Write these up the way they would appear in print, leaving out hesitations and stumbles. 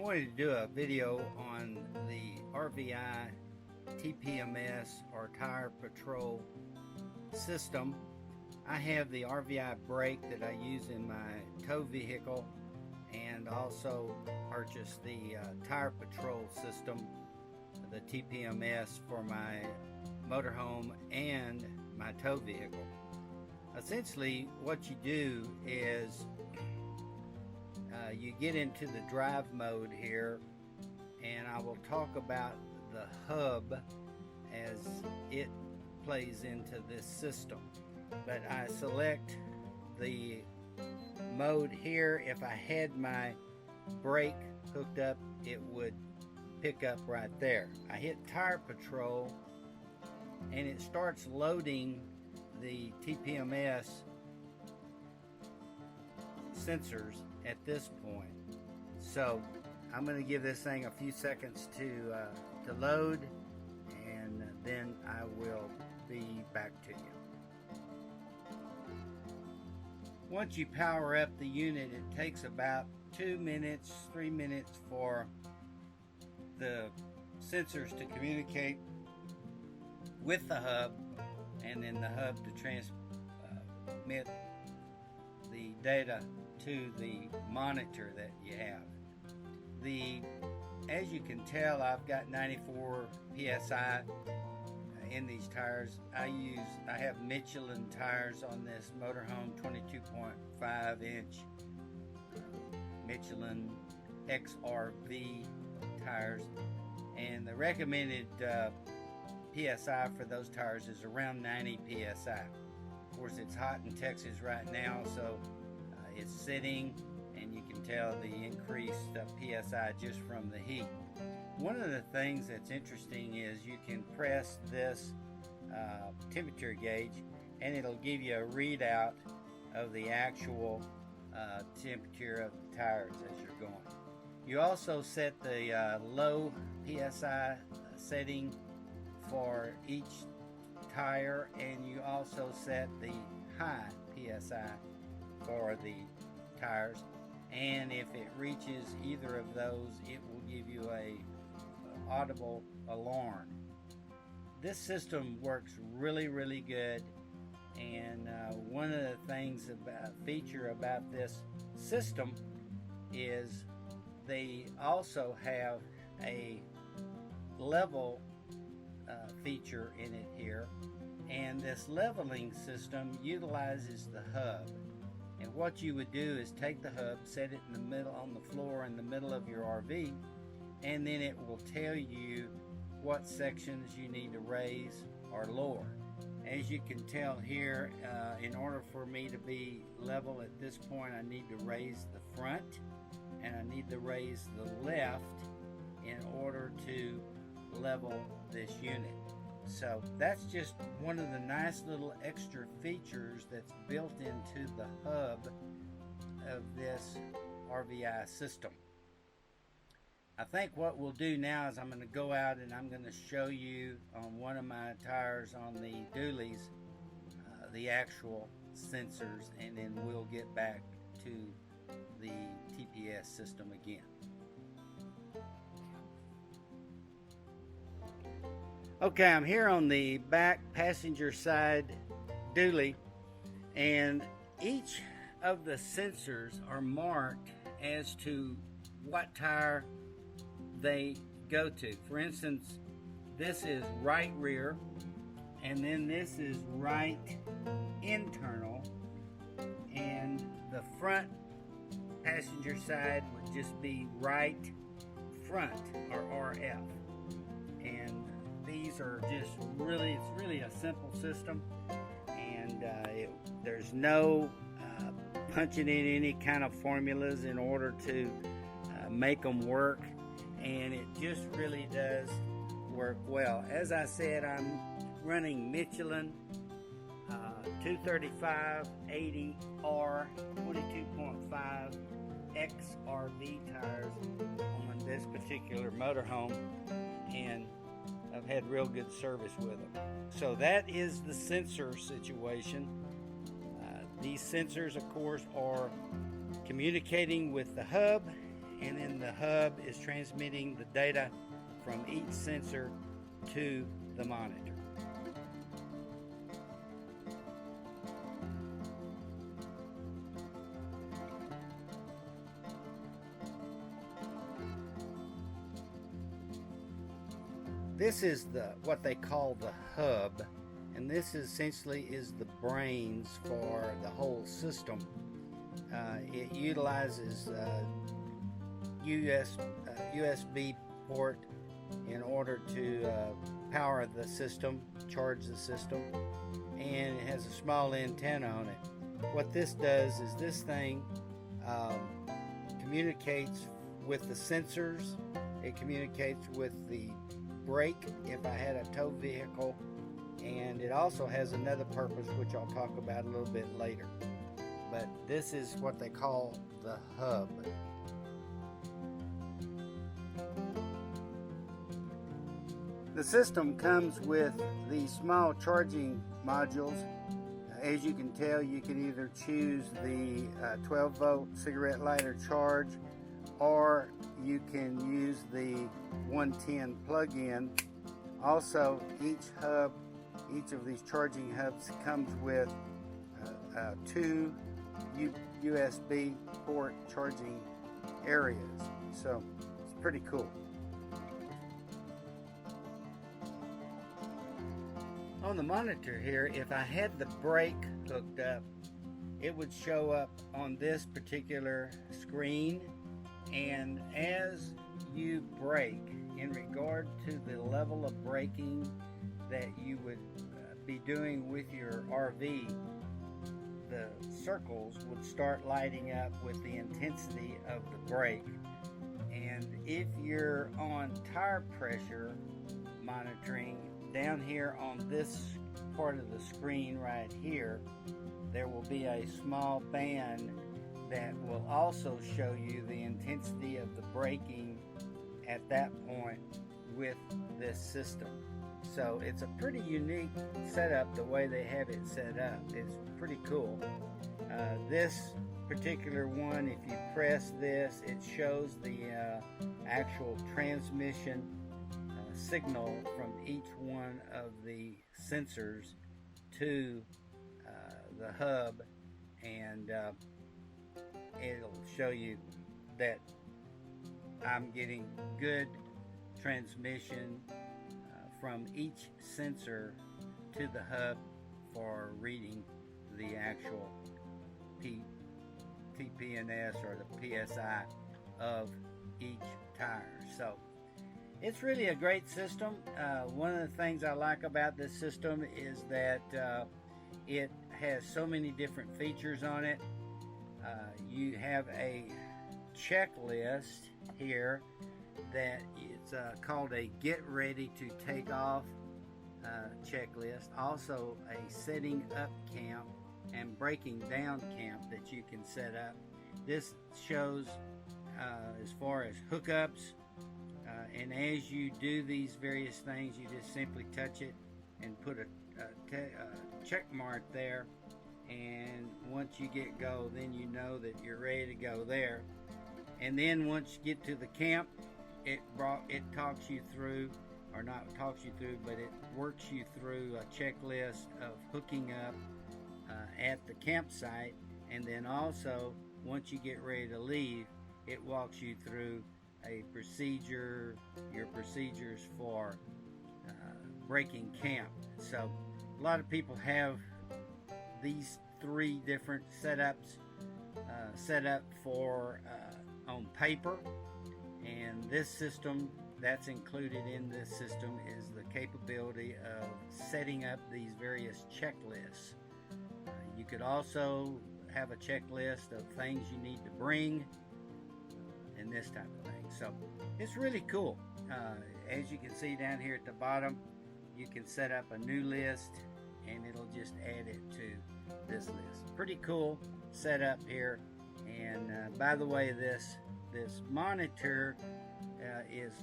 wanted to do a video on the RVi TPMS or Tire Patrol system. I have the RVi Brake that I use in my tow vehicle, and also purchased the Tire Patrol system, the TPMS, for my motorhome and my tow vehicle. Essentially what you do is you get into the drive mode here, and I will talk about the hub as it plays into this system. But I select the mode here. If I had my brake hooked up, it would pick up right there. I hit Tire Patrol and it starts loading the TPMS sensors at this point. So I'm going to give this thing a few seconds to load, and then I will be back to you. Once you power up the unit, it takes about 2 minutes, 3 minutes for the sensors to communicate with the hub, and then the hub to transmit the data to the monitor that you have. As you can tell, I've got 94 psi in these tires. I have Michelin tires on this motorhome, 22.5 inch Michelin XRV tires, and the recommended PSI for those tires is around 90 PSI. Of course, it's hot in Texas right now, so it's sitting, and you can tell the increased PSI just from the heat. One of the things that's interesting is you can press this temperature gauge, and it'll give you a readout of the actual temperature of the tires as you're going. You also set the low PSI setting for each tire, and you also set the high PSI for the tires, and if it reaches either of those, it will give you a audible alarm. This system works really good, and one of the things feature about this system is they also have a level feature in it here, and this leveling system utilizes the hub. And what you would do is take the hub, set it in the middle, on the floor in the middle of your RV, and then it will tell you what sections you need to raise or lower. As you can tell here, in order for me to be level at this point, I need to raise the front and I need to raise the left in order to level this unit. So that's just one of the nice little extra features that's built into the hub of this RVi system. I think what we'll do now is I'm going to go out and I'm going to show you on one of my tires on the dualies the actual sensors, and then we'll get back to the TPS system again. Okay, I'm here on the back passenger side dually, and each of the sensors are marked as to what tire they go to. For instance, this is right rear, and then this is right internal, and the front passenger side would just be right front, or RF. And these are just it's really a simple system, and there's no punching in any kind of formulas in order to make them work, and it just really does work well. As I said, I'm running Michelin 235 80R 22.5 XRV tires on this particular motorhome, and I've had real good service with them. So that is the sensor situation. These sensors, of course, are communicating with the hub, and then the hub is transmitting the data from each sensor to the monitor. This is what they call the hub, and this essentially is the brains for the whole system. It utilizes USB port in order to power the system, charge the system, and it has a small antenna on it. What this does is this thing communicates with the sensors, it communicates with the brake if I had a tow vehicle, and it also has another purpose which I'll talk about a little bit later. But this is what they call the hub. The system comes with these small charging modules. As you can tell, you can either choose the 12-volt cigarette lighter charge, or you can use the 110 plug-in. Also, each of these charging hubs comes with two USB port charging areas, so it's pretty cool. On the monitor here, if I had the brake hooked up, it would show up on this particular screen, and as you brake, in regard to the level of braking that you would be doing with your RV, the circles would start lighting up with the intensity of the brake. And if you're on tire pressure monitoring, down here on this part of the screen right here, there will be a small band that will also show you the intensity of the braking at that point with this system. So it's a pretty unique setup the way they have it set up. It's pretty cool. This particular one, if you press this, it shows the actual transmission signal from each one of the sensors to the hub, and it'll show you that I'm getting good transmission from each sensor to the hub for reading the actual TPMS or the PSI of each tire. So it's really a great system. One of the things I like about this system is that it has so many different features on it. You have a checklist here that is called a get ready to take off checklist. Also a setting up camp and breaking down camp that you can set up. This shows as far as hookups, and as you do these various things, you just simply touch it and put a check mark there, and once you get go, then you know that you're ready to go there. And then once you get to the camp, it talks you through, or not talks you through, but it works you through a checklist of hooking up at the campsite. And then also, once you get ready to leave, it walks you through your procedures for breaking camp. So a lot of people have these three different setups set up for on paper, and this system that's included in this system is the capability of setting up these various checklists. You could also have a checklist of things you need to bring and this type of thing. So it's really cool. As you can see down here at the bottom, you can set up a new list and it'll just add it to this list. Pretty cool setup here. And by the way, this monitor is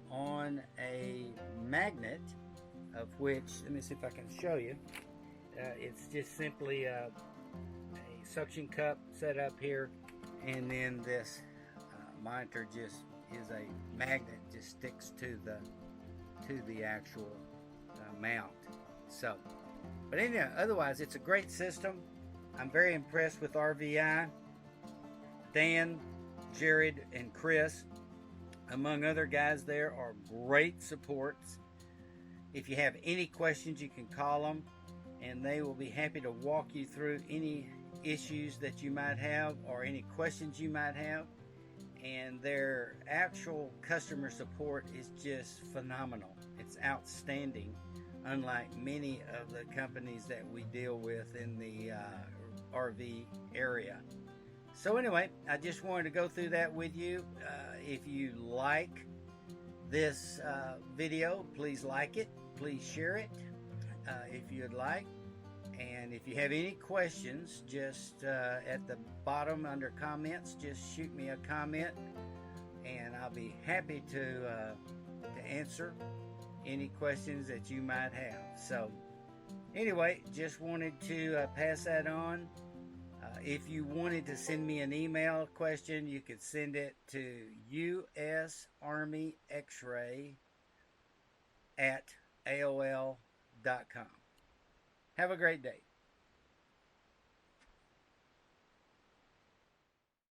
on a magnet, of which, let me see if I can show you. It's just simply a suction cup set up here, and then this monitor just is a magnet, just sticks to the actual mount. So, but anyhow, otherwise it's a great system. I'm very impressed with RVi. Dan, Jared, and Chris, among other guys there, are great supports. If you have any questions, you can call them, and they will be happy to walk you through any issues that you might have or any questions you might have. And their actual customer support is just phenomenal. It's outstanding, unlike many of the companies that we deal with in the RV area. So anyway, I just wanted to go through that with you. If you like this video, please like it, please share it if you'd like. And if you have any questions, just at the bottom under comments, just shoot me a comment, and I'll be happy to answer any questions that you might have. So anyway, just wanted to pass that on. If you wanted to send me an email question, you could send it to usarmyxray@aol.com. Have a great day.